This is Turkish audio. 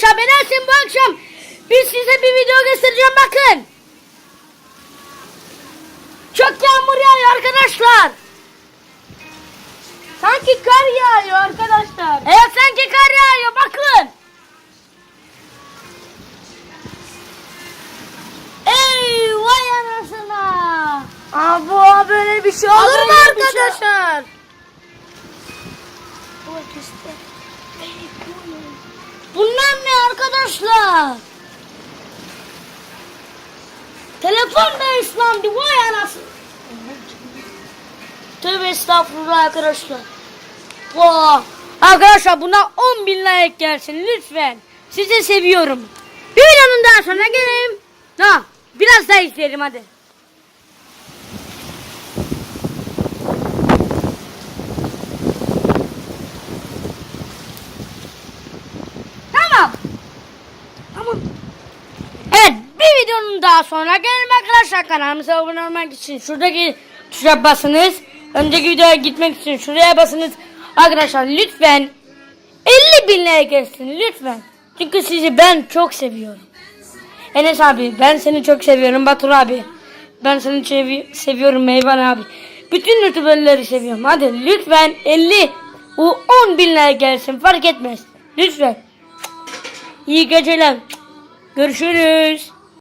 arkadaşlar ben Ersin, bu akşam biz size bir video göstereceğim, bakın. Çok yağmur yağıyor arkadaşlar. Sanki kar yağıyor arkadaşlar. Evet, sanki kar yağıyor, bakın. Ey vay anasına. Abo, böyle bir şey olur mu Böyle bir şey- arkadaşlar? Bunlar ne arkadaşlar? Telefon da ıslandı, vay anasını. Tövbe estağfurullah arkadaşlar. Vay. Arkadaşlar buna 10.000 like gelsin lütfen. Sizi seviyorum. Bir videonun daha sonra geleyim. Ha, biraz daha izleyelim hadi. Tamam. Tamam. Evet, bir videonun daha sonra gelelim arkadaşlar. Kanalımıza abone olmak için şuradaki tuşa basınız. Önceki videoya gitmek için şuraya basınız. Arkadaşlar lütfen 50.000 like gelsin lütfen. Çünkü sizi ben çok seviyorum. Enes abi, ben seni çok seviyorum. Batur abi, ben seni seviyorum. Meyvan abi, bütün youtuberleri seviyorum. Hadi lütfen 10.000 like gelsin, fark etmez. Lütfen. İyi geceler. Görüşürüz.